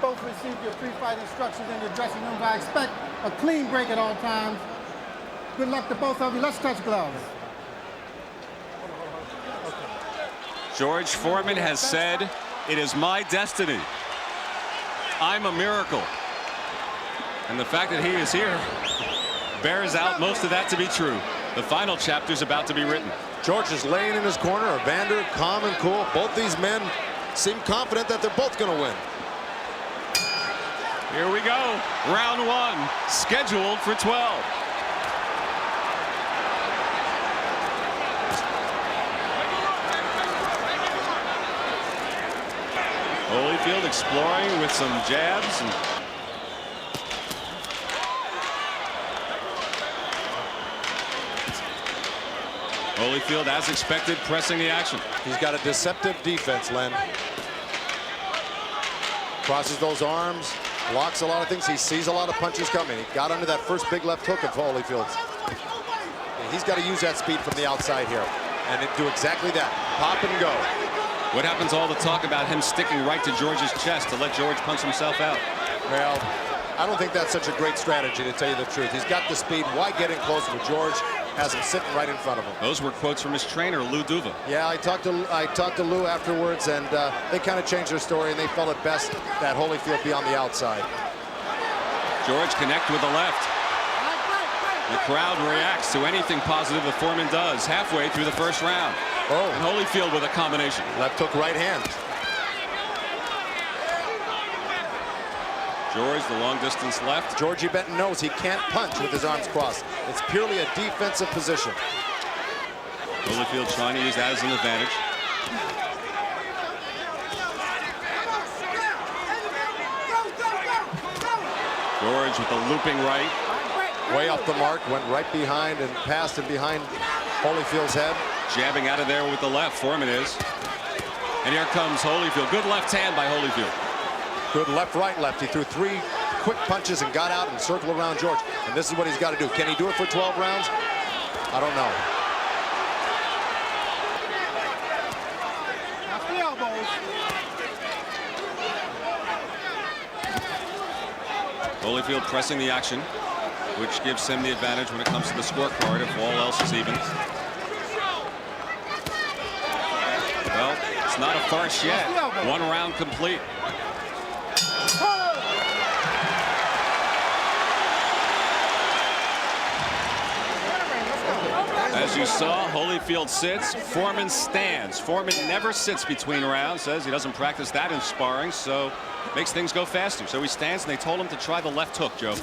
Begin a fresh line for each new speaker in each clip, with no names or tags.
both received your pre-fight instructions in your dressing room. I expect a clean break at all times. Good luck to both of you. Let's touch gloves.
George Foreman has said, "It is my destiny. I'm a miracle." And the fact that he is here bears out most of that to be true. The final chapter is about to be written.
George is laying in his corner. Evander, calm and cool. Both these men seem confident that they're both going to win.
Here we go. Round one, scheduled for 12. Holyfield exploring with some jabs. Holyfield, as expected, pressing the action.
He's got a deceptive defense, Len. Crosses those arms, blocks a lot of things. He sees a lot of punches coming. He got under that first big left hook of Holyfield's. He's got to use that speed from the outside here and do exactly that. Pop and go.
What happens to all the talk about him sticking right to George's chest to let George punch himself out?
Well, I don't think that's such a great strategy, to tell you the truth. He's got the speed. Why get in close with George? Has him sitting right in front of him.
Those were quotes from his trainer, Lou Duva.
Yeah, I talked to Lou afterwards, and they kind of changed their story, and they felt it best that Holyfield be on the outside.
George connect with the left. The crowd reacts to anything positive that Foreman does halfway through the first round.
Oh,
and Holyfield with a combination.
Left hook, right hand.
George, the long distance left.
Georgie Benton knows he can't punch with his arms crossed. It's purely a defensive position.
Holyfield trying to use that as an advantage. George with the looping right.
Way off the mark, went right behind and passed it behind Holyfield's head.
Jabbing out of there with the left, Foreman is. And here comes Holyfield. Good left hand by Holyfield.
Good left, right, left. He threw 3 quick punches and got out and circled around George. And this is what he's got to do. Can he do it for 12 rounds? I don't know.
Holyfield pressing the action, which gives him the advantage when it comes to the scorecard if all else is even. Well, it's not a farce yet. 1 round complete. As you saw, Holyfield sits, Foreman stands. Foreman never sits between rounds, says he doesn't practice that in sparring, so makes things go faster. So he stands, and they told him to try the left hook, Joe.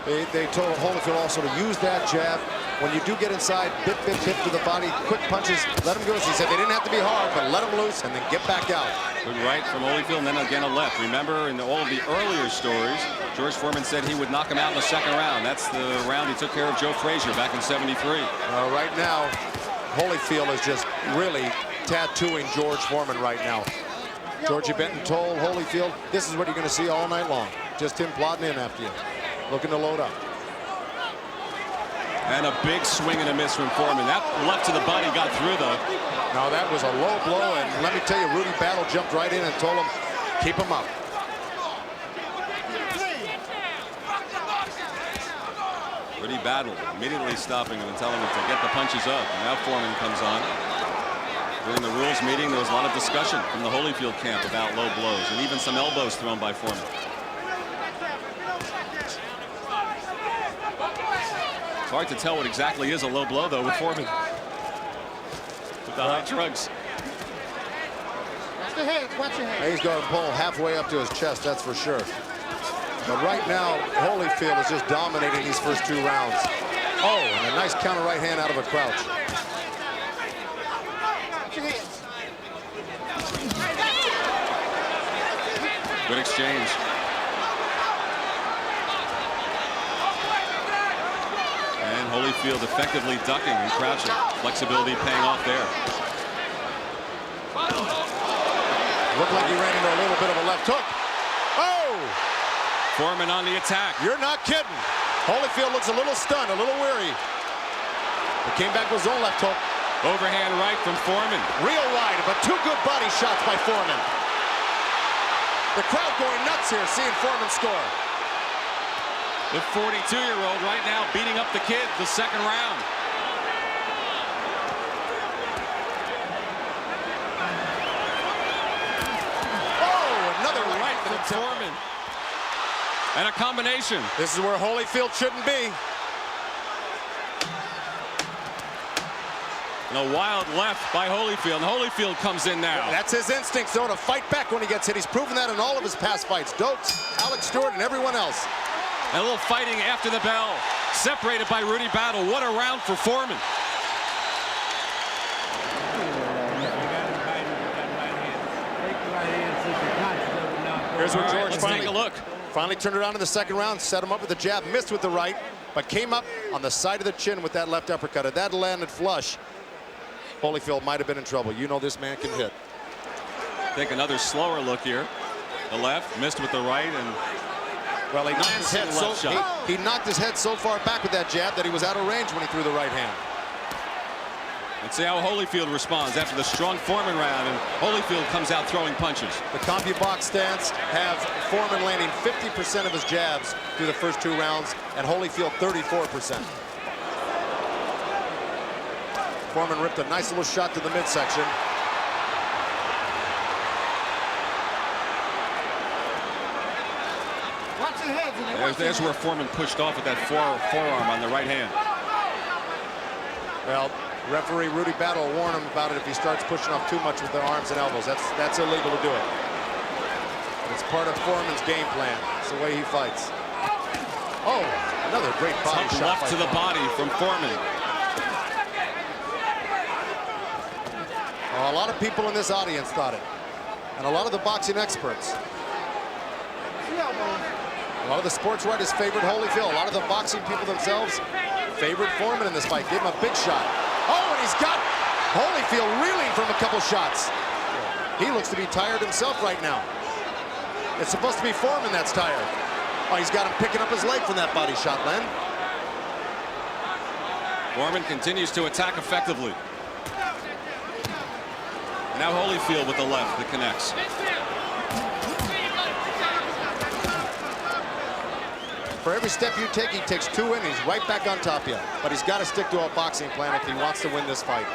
They told Holyfield also to use that jab. When you do get inside, bit to the body, quick punches, let him go. He said they didn't have to be hard, but let him loose and then get back out.
Good right from Holyfield, and then again a left. Remember, in all of the earlier stories, George Foreman said he would knock him out in the second round. That's the round he took care of Joe Frazier back in '73.
Right now, Holyfield is just really tattooing George Foreman right now. Georgie Benton told Holyfield, this is what you're going to see all night long. Just him plodding in after you, looking to load up.
And a big swing and a miss from Foreman. That left to the body got through, though.
Now, that was a low blow, and let me tell you, Rudy Battle jumped right in and told him, keep him up.
Rudy Battle immediately stopping him and telling him to get the punches up. And now Foreman comes on. During the rules meeting, there was a lot of discussion from the Holyfield camp about low blows and even some elbows thrown by Foreman. It's hard to tell what exactly is a low blow, though, with Foreman. With the high drugs.
Watch your head, watch your head.
He's going to pull halfway up to his chest, that's for sure. But right now, Holyfield is just dominating these first 2 rounds. Oh, and a nice counter right hand out of a crouch.
Good exchange. And Holyfield effectively ducking and crouching. Flexibility paying off there.
Looked like he ran into a little bit of a left hook. Oh!
Foreman on the attack.
You're not kidding. Holyfield looks a little stunned, a little weary. He came back with his own left hook.
Overhand right from Foreman.
Real wide, but 2 good body shots by Foreman. The crowd going nuts here, seeing Foreman score.
The 42-year-old right now beating up the kid the second round.
Oh, another
right from Foreman. And a combination.
This is where Holyfield shouldn't be.
And a wild left by Holyfield. And Holyfield comes in now.
That's his instinct, though, to fight back when he gets hit. He's proven that in all of his past fights. Dokes, Alex Stewart, and everyone else.
And a little fighting after the bell. Separated by Rudy Battle. What a round for Foreman.
Here's where George
Let's take a look.
Finally turned around in the second round, set him up with a jab, missed with the right, but came up on the side of the chin with that left uppercut. If that landed flush, Holyfield might have been in trouble. You know this man can hit.
Take another slower look here. The left, missed with the right, and
well, he knocked his head so
shot.
he knocked his head so far back with that jab that he was out of range when he threw the right hand.
Let's see how Holyfield responds after the strong Foreman round, and Holyfield comes out throwing punches.
The CompuBox stance have Foreman landing 50% of his jabs through the first 2 rounds, and Holyfield 34%. Foreman ripped a nice little shot to the midsection.
Watch your heads.
There's where Foreman pushed off with that forearm on the right hand.
Well, referee Rudy Battle will warn him about it if he starts pushing off too much with the arms and elbows. That's illegal to do it. But it's part of Foreman's game plan. It's the way he fights. Oh, another great body shot.
Left to the body from Foreman.
A lot of people in this audience thought it, and a lot of the boxing experts. A lot of the sports writers favored Holyfield. A lot of the boxing people themselves favored Foreman in this fight. Gave him a big shot. Oh, and he's got Holyfield reeling from a couple shots. He looks to be tired himself right now. It's supposed to be Foreman that's tired. Oh, he's got him picking up his leg from that body shot, Len.
Foreman continues to attack effectively. Now Holyfield with the left that connects.
For every step you take, he takes 2 in. He's right back on top of you. But he's got to stick to a boxing plan if he wants to win this fight.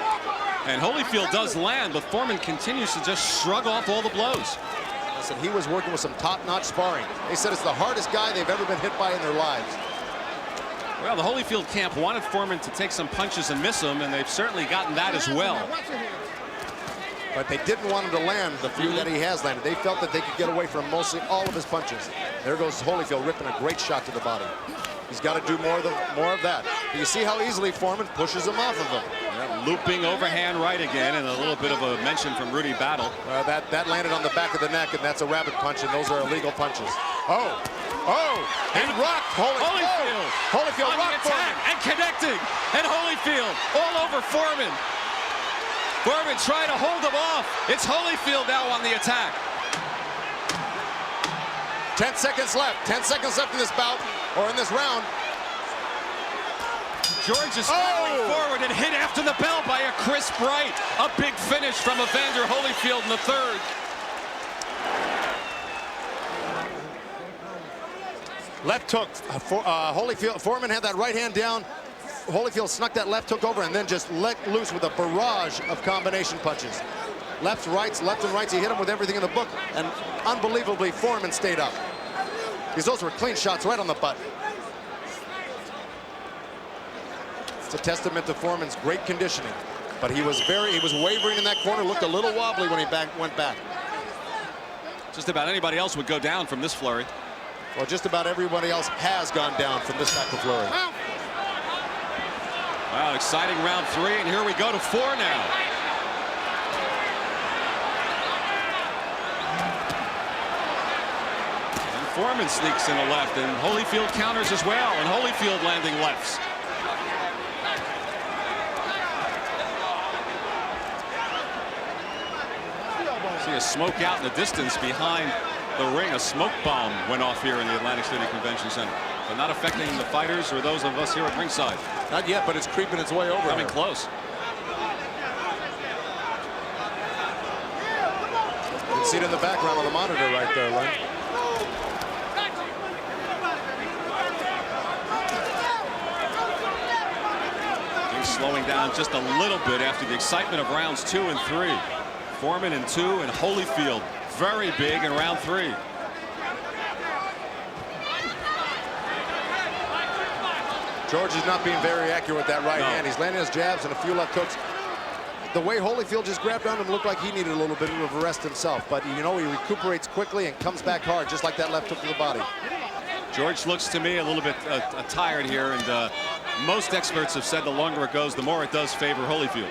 And Holyfield does land, but Foreman continues to just shrug off all the blows.
Listen, he was working with some top-notch sparring. They said it's the hardest guy they've ever been hit by in their lives.
Well, the Holyfield camp wanted Foreman to take some punches and miss them, and they've certainly gotten that as well.
But they didn't want him to land the few that he has landed. They felt that they could get away from mostly all of his punches. There goes Holyfield ripping a great shot to the body. He's got to do more of that. But you see how easily Foreman pushes him off of him.
Yeah, looping overhand right again, and a little bit of a mention from Rudy Battle.
That landed on the back of the neck, and that's a rabbit punch, and those are illegal punches. Oh, he rocked Holyfield. Holyfield rocked Foreman.
And connecting, and Holyfield all over Foreman. Foreman trying to hold him off. It's Holyfield now on the attack.
10 seconds left. 10 seconds left in this bout, or in this round.
George is falling forward and hit after the bell by a crisp right. A big finish from Evander Holyfield in the third.
Left hook. Holyfield. Foreman had that right hand down. Holyfield snuck that left hook over and then just let loose with a barrage of combination punches. Left and rights. He hit him with everything in the book, and unbelievably, Foreman stayed up. Because those were clean shots right on the butt. It's a testament to Foreman's great conditioning. But he was wavering in that corner, looked a little wobbly when he went back.
Just about anybody else would go down from this flurry.
Well, just about everybody else has gone down from this type of flurry.
Wow, exciting round 3, and here we go to 4 now. And Foreman sneaks in a left, and Holyfield counters as well, and Holyfield landing lefts. See a smoke out in the distance behind the ring. A smoke bomb went off here in the Atlantic City Convention Center, but not affecting the fighters or those of us here at ringside.
Not yet, but it's creeping its way over.
Coming close.
can see it in the background on the monitor right there, Len.
Things slowing down just a little bit after the excitement of rounds 2 and 3. Foreman in 2 and Holyfield very big in round 3.
George is not being very accurate with that right hand. He's landing his jabs and a few left hooks. The way Holyfield just grabbed on him looked like he needed a little bit of a rest himself. But, you know, he recuperates quickly and comes back hard, just like that left hook to the body.
George looks to me a little bit tired here, and most experts have said the longer it goes, the more it does favor Holyfield.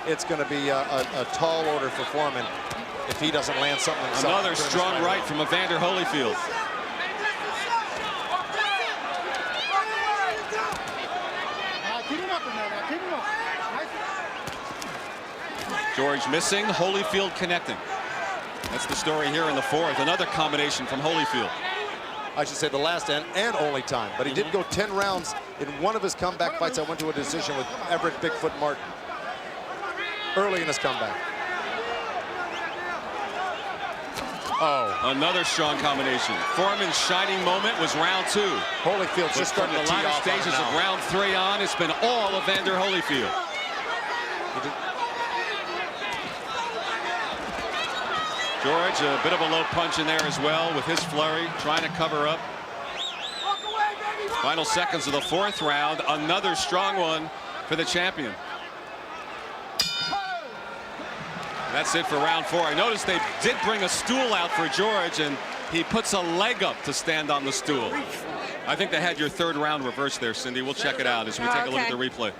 It's going to be a tall order for Foreman if he doesn't land something himself.
Another strong right from Evander Holyfield. George missing, Holyfield connecting. That's the story here in the 4th. Another combination from Holyfield.
I should say the last and only time, but he did go 10 rounds in one of his comeback fights. I went to a decision with Everett Bigfoot Martin early in his comeback. Oh,
another strong combination. Foreman's shining moment was round 2.
Holyfield's just starting to
tee off. The latter stages of round 3 on, it's been all Evander Holyfield. George, a bit of a low punch in there as well with his flurry, trying to cover up. Final seconds of the 4th round, another strong one for the champion. That's it for round 4. I noticed they did bring a stool out for George, and he puts a leg up to stand on the stool. I think they had your 3rd round reversed there, Cindy. We'll check it out as we take a look at the replay.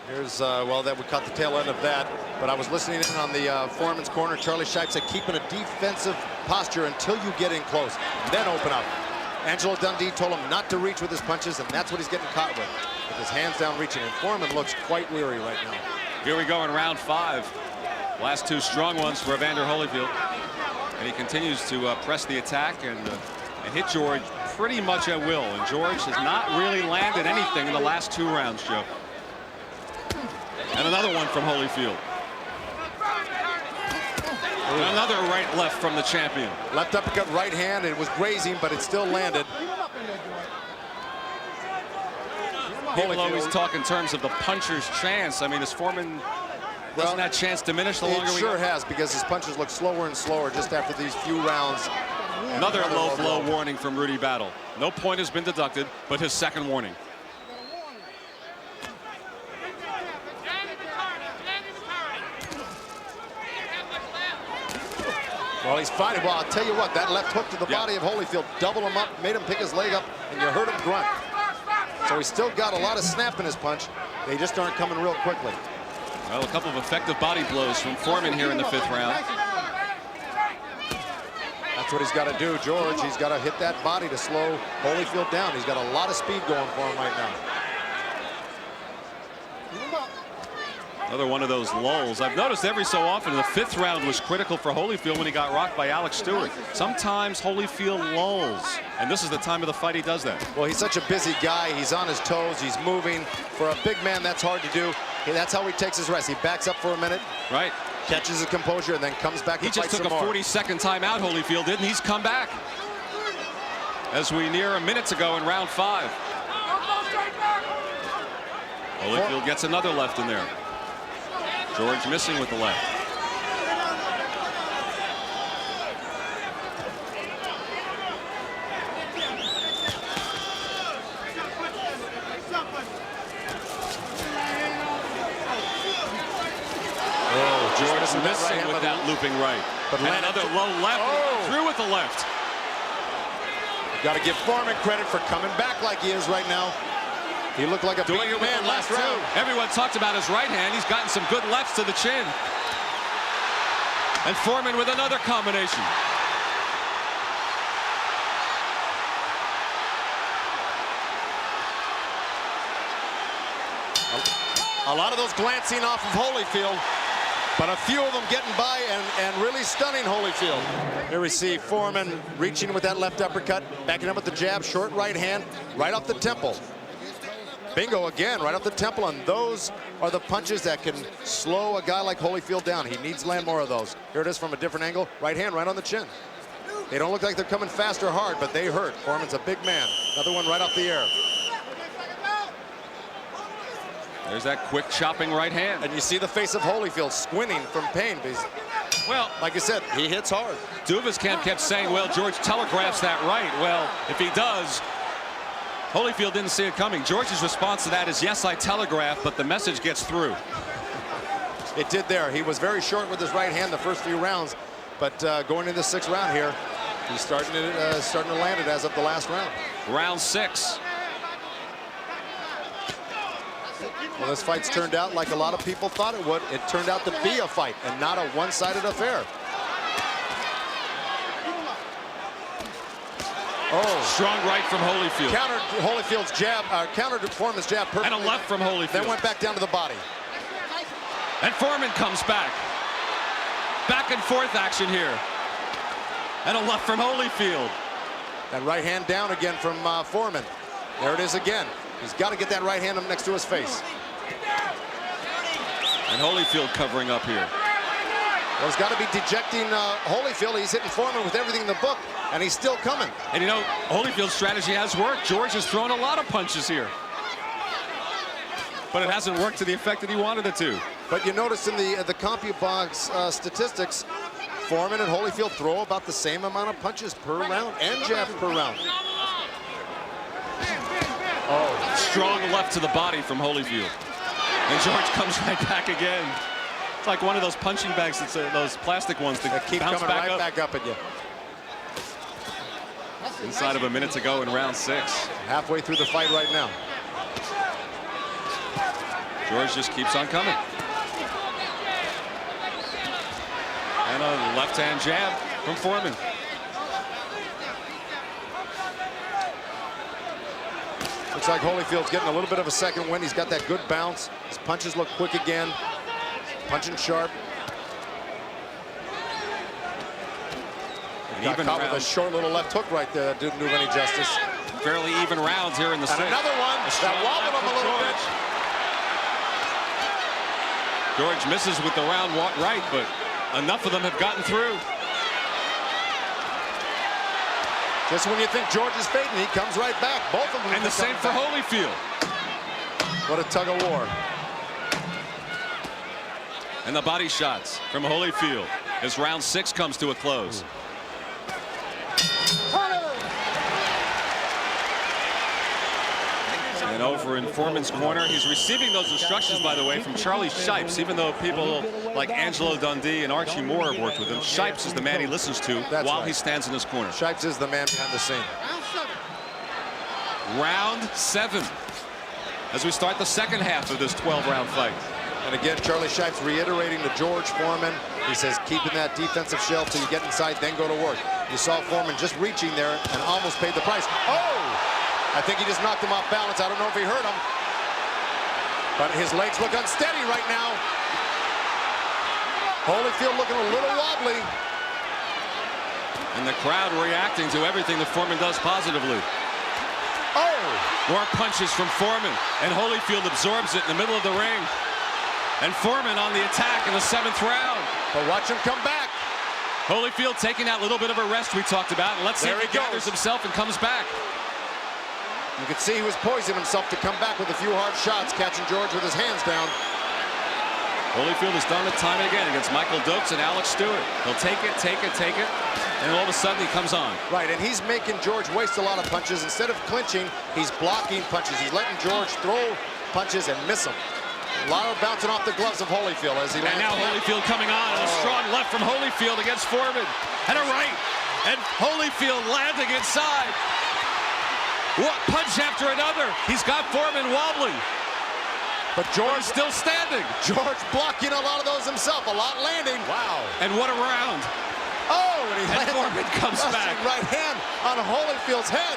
Here's, well, that we caught the tail end of that, but I was listening in on the Foreman's corner. Charlie Shipe said keep in a defensive posture until you get in close, then open up. Angelo Dundee told him not to reach with his punches, and that's what he's getting caught with his hands down reaching, and Foreman looks quite weary right now.
Here we go in round 5. Last 2 strong ones for Evander Holyfield, and he continues to press the attack and hit George pretty much at will, and George has not really landed anything in the last 2 rounds, Joe. And another one from Holyfield. And another right-left from the champion.
Left uppercut, right hand. It was grazing, but it still landed.
People always talk in terms of the puncher's chance. I mean, is Foreman, doesn't that chance diminish the longer we go?
It sure has, because his punches look slower and slower just after these few rounds.
Another low blow warning from Rudy Battle. No point has been deducted, but his 2nd warning.
Well, he's fighting. Well, I'll tell you what, that left hook to the body of Holyfield doubled him up, made him pick his leg up, and you heard him grunt. So he's still got a lot of snap in his punch. They just aren't coming real quickly.
Well, a couple of effective body blows from Foreman here in the 5th round.
That's what he's got to do, George. He's got to hit that body to slow Holyfield down. He's got a lot of speed going for him right now.
Another one of those lulls. I've noticed every so often the 5th round was critical for Holyfield when he got rocked by Alex Stewart. Sometimes Holyfield lulls, and this is the time of the fight he does that.
Well, he's such a busy guy. He's on his toes. He's moving. For a big man, that's hard to do. That's how he takes his rest. He backs up for a minute.
Right.
Catches his composure, and then comes back to fight some more.
He just took a 40-second timeout, Holyfield did, and he's come back. As we near a minute to go in round 5. Holyfield gets another left in there. George missing with the left. Oh, George missing with that looping right. But another low left. Through with the left.
Got to give Foreman credit for coming back like he is right now. He looked like a big man last round.
Everyone talked about his right hand. He's gotten some good lefts to the chin. And Foreman with another combination.
A lot of those glancing off of Holyfield, but a few of them getting by and really stunning Holyfield. Here we see Foreman reaching with that left uppercut, backing up with the jab, short right hand, right off the temple. Bingo again, right off the temple, and those are the punches that can slow a guy like Holyfield down. He needs to land more of those. Here it is from a different angle. Right hand right on the chin. They don't look like they're coming fast or hard, but they hurt. Foreman's a big man. Another one right off the air.
There's that quick chopping right hand.
And you see the face of Holyfield squinting from pain. Because,
well,
like I said, he hits hard.
Duvaskamp kept saying, well, George telegraphs that right. Well, if he does, Holyfield didn't see it coming. George's response to that is, yes, I telegraph, but the message gets through.
It did there. He was very short with his right hand the first few rounds, but going into the 6th round here, he's starting to land it as of the last round.
Round 6.
Well, this fight's turned out like a lot of people thought it would. It turned out to be a fight and not a one-sided affair. Oh,
strong right from Holyfield.
Countered Holyfield's jab, countered Foreman's jab perfectly.
And a left from Holyfield.
Then went back down to the body.
And Foreman comes back. Back and forth action here. And a left from Holyfield.
That right hand down again from Foreman. There it is again. He's got to get that right hand up next to his face.
And Holyfield covering up here.
Well, it's got to be dejecting Holyfield. He's hitting Foreman with everything in the book, and he's still coming.
And you know, Holyfield's strategy has worked. George has thrown a lot of punches here, but it hasn't worked to the effect that he wanted it to.
But you notice in the CompuBox statistics, Foreman and Holyfield throw about the same amount of punches per round and jabs per round.
Oh, strong left to the body from Holyfield. And George comes right back again. It's like one of those punching bags, that's those plastic ones that
keep
bounce
coming
back
back up at you.
Inside of a minute to go in round 6.
Halfway through the fight right now.
George just keeps on coming. And a left-hand jab from Foreman.
Looks like Holyfield's getting a little bit of a second wind. He's got that good bounce. His punches look quick again. Punching sharp. Got caught with a short little left hook right there. Didn't do any justice.
Fairly even rounds here in the 6th.
And another one that wobbled him a little bit.
George misses with the round right, but enough of them have gotten through.
Just when you think George is fading, he comes right back. Both of them.
And the same for Holyfield.
What a tug of war.
And the body shots from Holyfield as round 6 comes to a close. And over in Foreman's corner, he's receiving those instructions, by the way, from Charlie Shipes. Even though people like Angelo Dundee and Archie Moore have worked with him, Shipes is the man he listens to while he stands in his corner.
Shipes is the man behind the scene.
Round 7 as we start the 2nd half of this 12-round fight.
And again, Charlie Shipes reiterating to George Foreman. He says, keeping that defensive shell till you get inside, then go to work. You saw Foreman just reaching there and almost paid the price. Oh! I think he just knocked him off balance. I don't know if he hurt him. But his legs look unsteady right now. Holyfield looking a little wobbly.
And the crowd reacting to everything that Foreman does positively.
Oh!
More punches from Foreman. And Holyfield absorbs it in the middle of the ring. And Foreman on the attack in the 7th round.
But watch him come back.
Holyfield taking that little bit of a rest we talked about. And let's see if he gathers himself and comes back.
You could see he was poising himself to come back with a few hard shots, catching George with his hands down.
Holyfield has done it time and again against Michael Dokes and Alex Stewart. He'll take it, and all of a sudden he comes on.
Right, and he's making George waste a lot of punches. Instead of clinching, he's blocking punches. He's letting George throw punches and miss them. A lot of bouncing off the gloves of Holyfield as he lands.
And now Holyfield coming on, and a strong left from Holyfield against Foreman. And a right, and Holyfield landing inside. What punch after another. He's got Foreman wobbly.
But George
still standing.
George blocking a lot of those himself. A lot landing. Wow.
And what a round.
Oh, and he
Foreman comes back.
Right hand on Holyfield's head.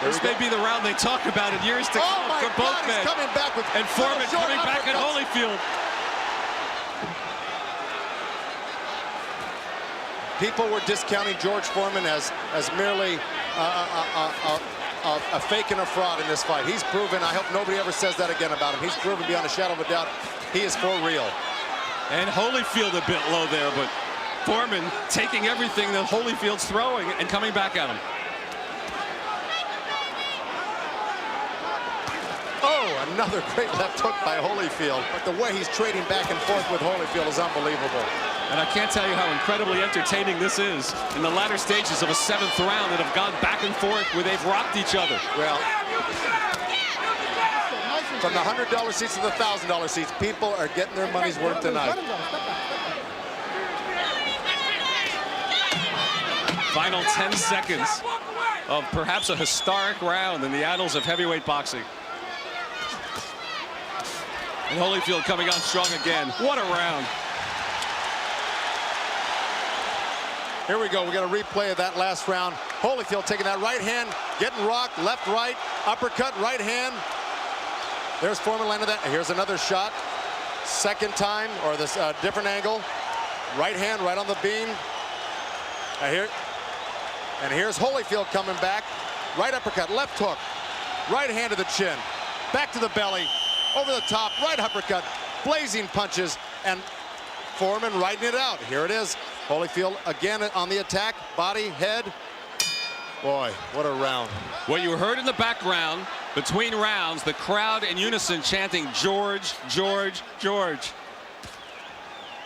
This may be the round they talk about in years to come for both men.
Coming back with
and Foreman coming back at Holyfield. People were discounting George Foreman as merely
a fake and a fraud in this fight. He's proven, I hope nobody ever says that again about him. He's proven beyond a shadow of a doubt he is for real.
And Holyfield a bit low there, but Foreman taking everything that Holyfield's throwing and coming back at him.
Oh, another great left hook by Holyfield. But the way he's trading back and forth with Holyfield is unbelievable.
And I can't tell you how incredibly entertaining this is in the latter stages of a 7th round that have gone back and forth where they've rocked each other.
Well, from the $100 seats to the $1,000 seats, people are getting their money's worth tonight.
Final 10 seconds of perhaps a historic round in the annals of heavyweight boxing. And Holyfield coming on strong again. What a round.
Here we go. We got a replay of that last round. Holyfield taking that right hand, getting rocked, left, right, uppercut, right hand. There's Foreman landing that. Here's another shot. Second time, or this different angle. Right hand, right on the beam. And here's Holyfield coming back. Right uppercut, left hook, right hand to the chin, back to the belly, over the top, right uppercut, blazing punches, and Foreman riding it out. Here it is. Holyfield again on the attack, body, head. Boy, what a round.
What you heard in the background, between rounds, the crowd in unison chanting, George, George, George.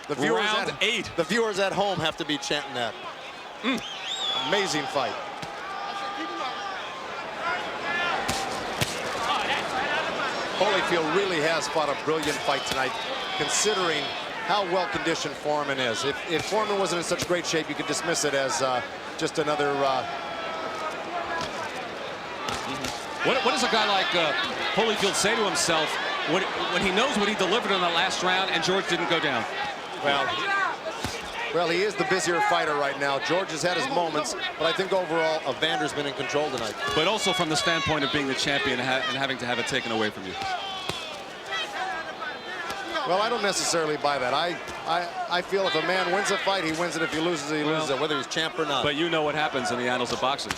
The viewers
round 8.
The viewers at home have to be chanting that. Amazing fight. Holyfield really has fought a brilliant fight tonight, considering how well-conditioned Foreman is. If Foreman wasn't in such great shape, you could dismiss it as just another...
What does a guy like Holyfield say to himself when he knows what he delivered in the last round and George didn't go down?
Well, he is the busier fighter right now. George has had his moments, but I think overall, Evander's been in control tonight.
But also from the standpoint of being the champion and having to have it taken away from you.
Well, I don't necessarily buy that. I feel if a man wins a fight, he wins it. If he loses it, he loses it, whether he's champ or not.
But you know what happens in the annals of boxing.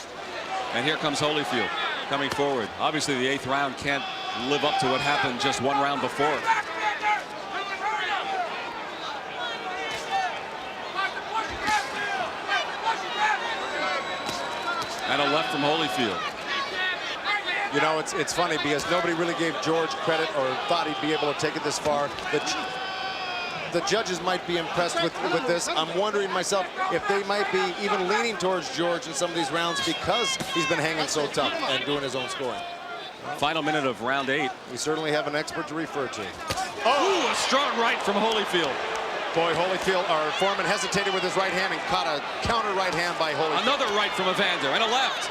And here comes Holyfield coming forward. Obviously, the 8th round can't live up to what happened just one round before. And a left from Holyfield.
You know, it's funny because nobody really gave George credit or thought he'd be able to take it this far. The judges might be impressed with this. I'm wondering myself if they might be even leaning towards George in some of these rounds because he's been hanging so tough and doing his own scoring.
Final minute of round 8.
We certainly have an expert to refer to.
Oh, a strong right from Holyfield.
Boy, Foreman hesitated with his right hand and caught a counter right hand by Holyfield.
Another right from Evander and a left.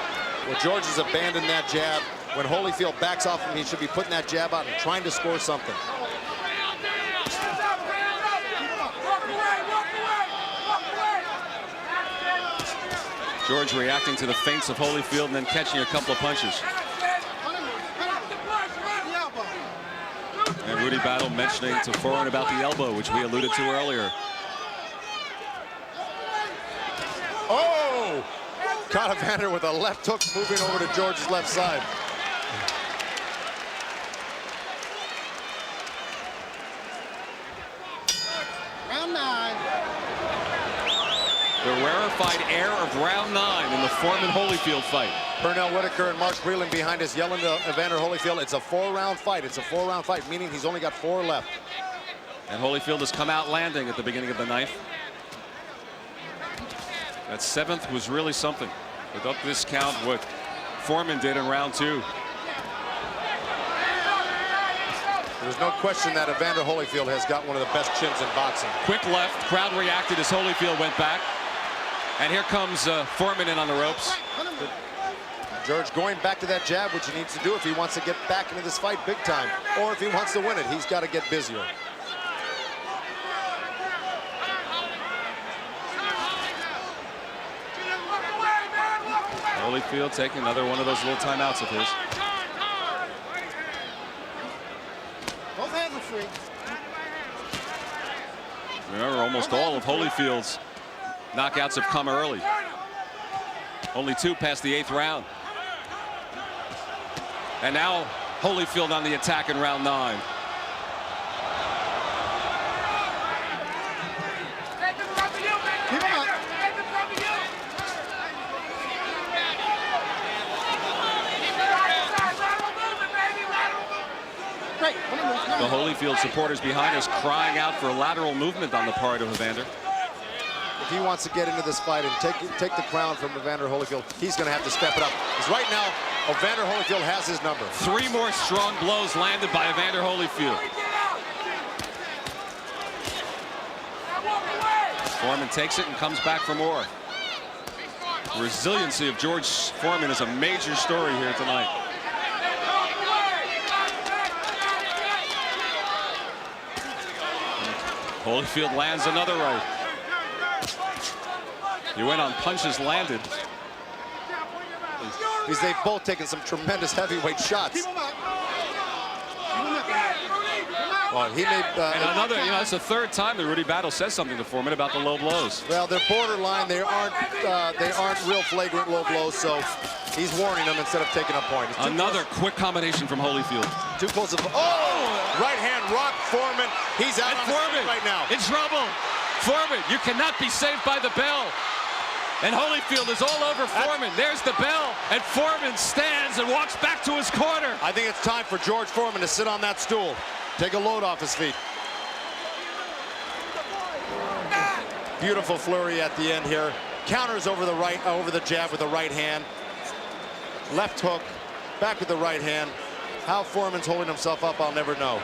Well, George has abandoned that jab. When Holyfield backs off him, he should be putting that jab out and trying to score something.
George reacting to the feints of Holyfield and then catching a couple of punches. And Rudy Battle mentioning to Foreman about the elbow, which we alluded to earlier.
Oh! Caught Evander with a left hook moving over to George's left side.
Round 9.
The rarefied air of round 9 in the Foreman-Holyfield fight.
Pernell Whitaker and Mark Breland behind us yelling to Evander Holyfield, it's a 4-round fight. It's a 4-round fight, meaning he's only got 4 left.
And Holyfield has come out landing at the beginning of the 9th. That 7th was really something. Without this count, what Foreman did in round 2.
There's no question that Evander Holyfield has got one of the best chins in boxing.
Quick left, crowd reacted as Holyfield went back. And here comes Foreman in on the ropes.
George going back to that jab, which he needs to do if he wants to get back into this fight big time. Or if he wants to win it, he's got to get busier.
Holyfield taking another one of those little timeouts of his.
Both hands are free.
Remember, almost all of Holyfield's knockouts have come early. Only 2 past the 8th round. And now Holyfield on the attack in round 9.
Keep him up. Great.
The Holyfield supporters behind us crying out for lateral movement on the part of Evander.
If he wants to get into this fight and take the crown from Evander Holyfield, he's going to have to step it up. Because right now, Evander Holyfield has his number.
3 more strong blows landed by Evander Holyfield. Foreman takes it and comes back for more. The resiliency of George Foreman is a major story here tonight. Holyfield lands another right. He went on punches landed.
Because they've both taken some tremendous heavyweight shots. Well, he made
and another, it's the 3rd time that Rudy Battle says something to Foreman about the low blows.
Well, they're borderline. They aren't real flagrant low blows. So he's warning them instead of taking a point.
Another quick combination from Holyfield.
Too close to. Oh, right hand rock Foreman. He's out on Foreman right now.
In trouble. Foreman, you cannot be saved by the bell. And Holyfield is all over Foreman. There's the bell, and Foreman stands and walks back to his corner.
I think it's time for George Foreman to sit on that stool. Take a load off his feet. Beautiful flurry at the end here. Counters over the jab with the right hand. Left hook, back with the right hand. How Foreman's holding himself up, I'll never know.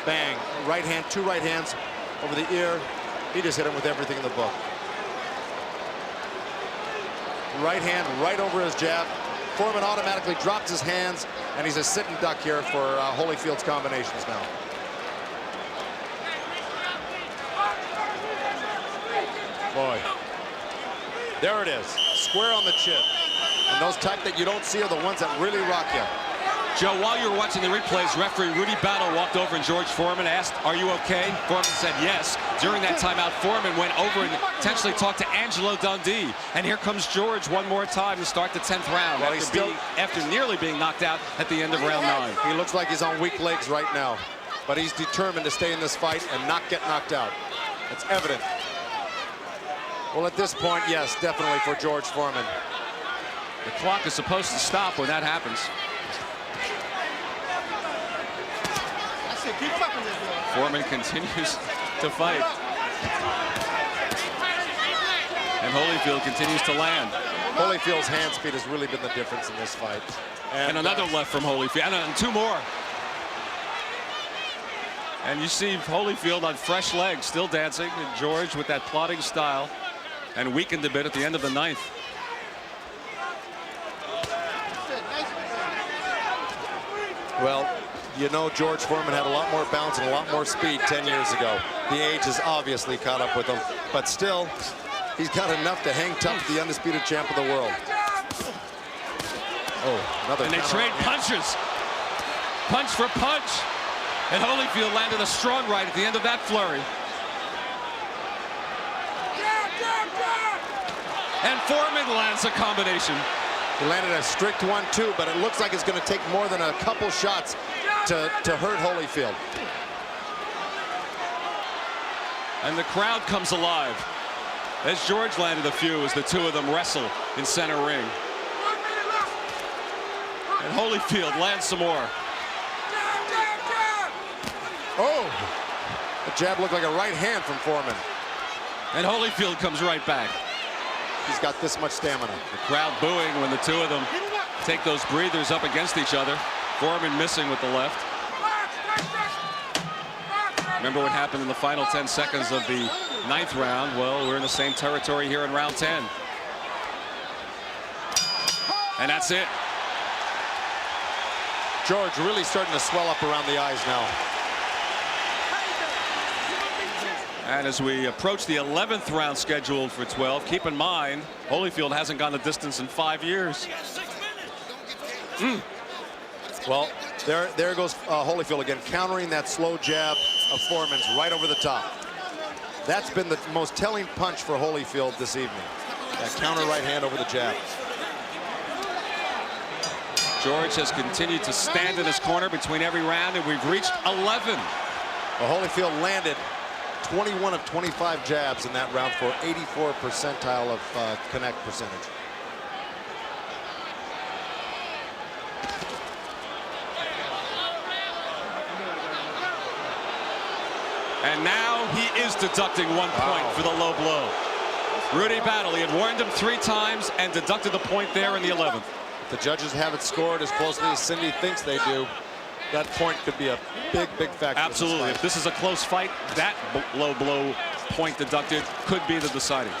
Bang, right hand, 2 right hands over the ear. He just hit him with everything in the book. Right hand right over his jab. Foreman automatically drops his hands, and he's a sitting duck here for Holyfield's combinations now. Boy, there it is, square on the chin. And those type that you don't see are the ones that really rock you.
Joe, while you were watching the replays, referee Rudy Battle walked over and George Foreman asked, "Are you okay?" Foreman said yes. During that timeout, Foreman went over and potentially talked to Angelo Dundee. And here comes George one more time to start the 10th round.
Well,
after nearly being knocked out at the end of round 9.
He looks like he's on weak legs right now. But he's determined to stay in this fight and not get knocked out. It's evident. Well, at this point, yes, definitely for George Foreman.
The clock is supposed to stop when that happens. Foreman continues to fight. And Holyfield continues to land.
Holyfield's hand speed has really been the difference in this fight.
And another left from Holyfield. And 2 more. And you see Holyfield on fresh legs, still dancing. And George with that plodding style. And weakened a bit at the end of the 9th.
Well, you know, George Foreman had a lot more bounce and a lot more speed 10 years ago. The age has obviously caught up with him, but still, he's got enough to hang tough to the undisputed champ of the world. Oh, another.
And they trade punches. Punch for punch. And Holyfield landed a strong right at the end of that flurry. And Foreman lands a combination.
He landed a strict 1-2, but it looks like it's going to take more than a couple shots to hurt Holyfield.
And the crowd comes alive as George landed a few as the 2 of them wrestle in center ring. And Holyfield lands some more.
Oh, the jab looked like a right hand from Foreman.
And Holyfield comes right back.
He's got this much stamina.
The crowd booing when the 2 of them take those breathers up against each other. Foreman missing with the left. Remember what happened in the final 10 seconds of the 9th round? Well, we're in the same territory here in round 10. And that's it.
George really starting to swell up around the eyes now.
And as we approach the 11th round scheduled for 12, keep in mind, Holyfield hasn't gone the distance in 5 years.
Well, there goes Holyfield again, countering that slow jab of Foreman's right over the top. That's been the most telling punch for Holyfield this evening. That counter right hand over the jab.
George has continued to stand in his corner between every round, and we've reached 11.
Well, Holyfield landed 21 of 25 jabs in that round for 84 percentile of connect percentage.
And now he is deducting 1 point for the low blow. Rudy Battle, he had warned him 3 times and deducted the point there in the 11th.
If the judges have it scored as closely as Cindy thinks they do, that point could be a big, big factor.
Absolutely. If this is a close fight, that low blow point deducted could be the deciding.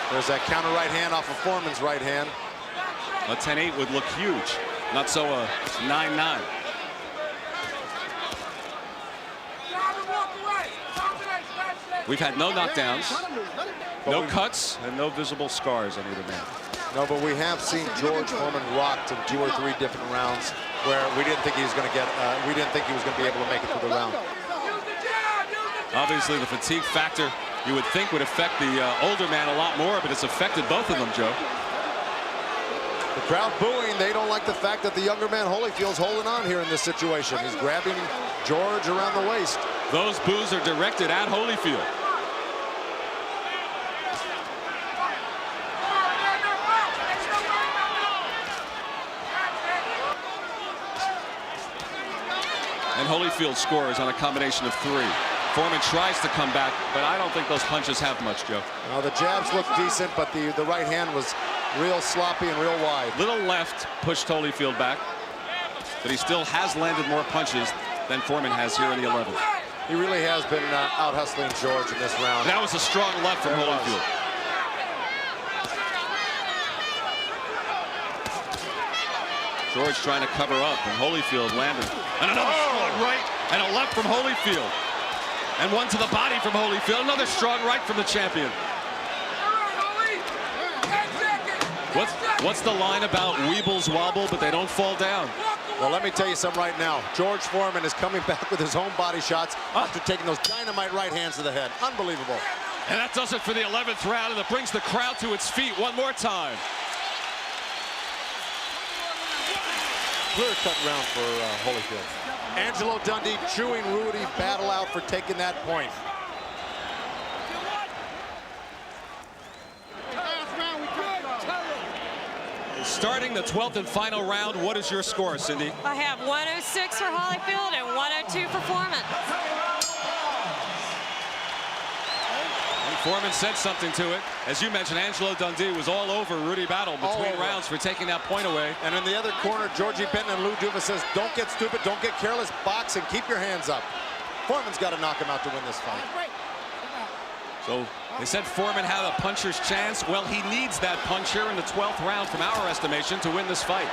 There's that counter right hand off of Foreman's right hand.
A 10-8 would look huge. Not so a 9-9. We've had no knockdowns, no cuts, and no visible scars on either man.
No, but we have seen George Foreman rocked in 2 or 3 different rounds where we didn't think he was going to get, we didn't think he was going to be able to make it through the round.
Obviously, the fatigue factor you would think would affect the older man a lot more, but it's affected both of them, Joe.
The crowd booing. They don't like the fact that the younger man Holyfield's holding on here in this situation. He's grabbing George around the waist.
Those boos are directed at Holyfield. And Holyfield scores on a combination of 3. Foreman tries to come back, but I don't think those punches have much, Joe.
Now the jabs look decent, but the right hand was real sloppy and real wide.
Little left pushed Holyfield back, but he still has landed more punches than Foreman has here in the 11th.
He really has been out hustling George in this round.
That was a strong left from Holyfield. George trying to cover up, and Holyfield landed. And another strong right, and a left from Holyfield. And one to the body from Holyfield. Another strong right from the champion. What's the line about weebles wobble, but they don't fall down?
Well, let me tell you something right now. George Foreman is coming back with his own body shots after taking those dynamite right hands to the head. Unbelievable.
And that does it for the 11th round, and it brings the crowd to its feet one more time.
Clear-cut round for Holyfield. Angelo Dundee chewing Rudy Battle out for taking that point.
Starting the 12th and final round, what is your score, Cindy?
I have 106 for Holyfield and 102 for Foreman.
And Foreman said something to it. As you mentioned, Angelo Dundee was all over Rudy Battle between rounds for taking that point away.
And in the other corner, Georgie Benton and Lou Duva says, don't get stupid, don't get careless, box and keep your hands up. Foreman's got to knock him out to win this fight.
So they said Foreman had a puncher's chance. Well, he needs that punch here in the 12th round from our estimation to win this fight.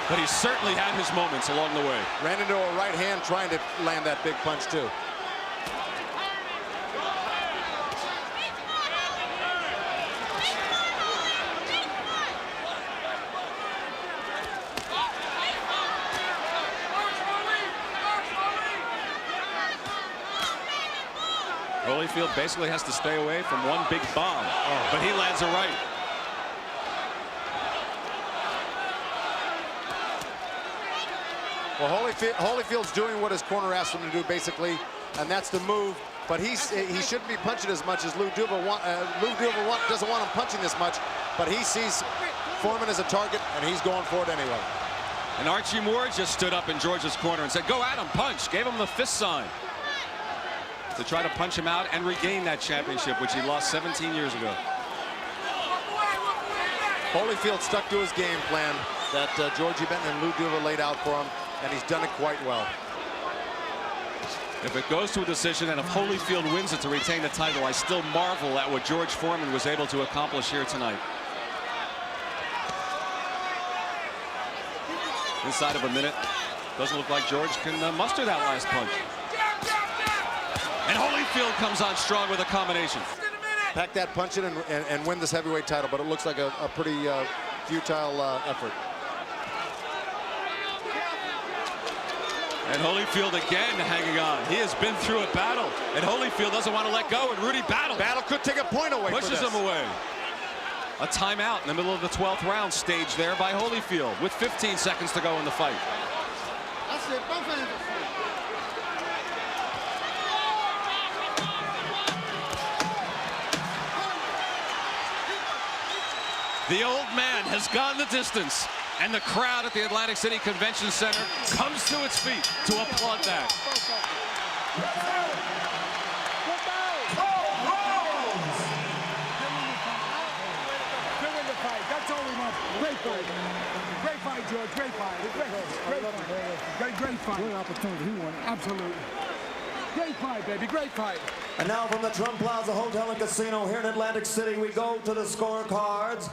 But he certainly had his moments along the way.
Ran into a right hand trying to land that big punch too.
Holyfield basically has to stay away from one big bomb, but he lands a right.
Well, Holyfield's doing what his corner asked him to do, basically, and that's the move. But he shouldn't be punching as much as Lou Duva doesn't want him punching this much, but he sees Foreman as a target, and he's going for it anyway.
And Archie Moore just stood up in George's corner and said, go at him, punch. Gave him the fist sign to try to punch him out and regain that championship, which he lost 17 years ago.
Holyfield stuck to his game plan that Georgie Benton and Lou Duva laid out for him, and he's done it quite well.
If it goes to a decision and if Holyfield wins it to retain the title, I still marvel at what George Foreman was able to accomplish here tonight. Inside of a minute, doesn't look like George can muster that last punch. And Holyfield comes on strong with a combination.
Pack that punch in and win this heavyweight title, but it looks like a pretty futile effort.
And Holyfield again hanging on. He has been through a battle, and Holyfield doesn't want to let go, and Rudy Battle
could take a point away.
Pushes him away. A timeout in the middle of the 12th round, staged there by Holyfield with 15 seconds to go in the fight.
That's it. Both hands are free.
The old man has gone the distance, and the crowd at the Atlantic City Convention Center comes to its feet to applaud that.
That's all we want. Great fight. Great fight, George. Great fight. Great fight. Great opportunity. He won. Absolutely. Great fight, baby. Great fight.
And now from the Trump Plaza Hotel and Casino here in Atlantic City, we go to the scorecards.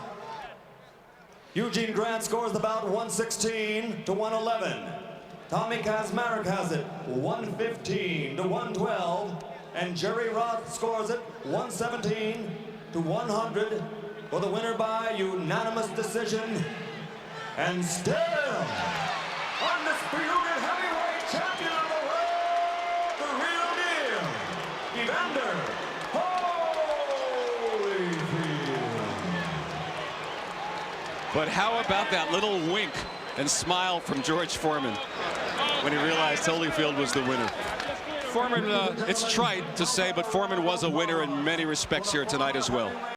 Eugene Grant scores the bout 116 to 111. Tommy Kaczmarek has it 115 to 112. And Jerry Roth scores it 117 to 100 for the winner by unanimous decision. And still, undisputed heavyweight champion of the world, the real deal, Evander Holyfield.
But how about that little wink and smile from George Foreman when he realized Holyfield was the winner? Foreman, it's trite to say, but Foreman was a winner in many respects here tonight as well.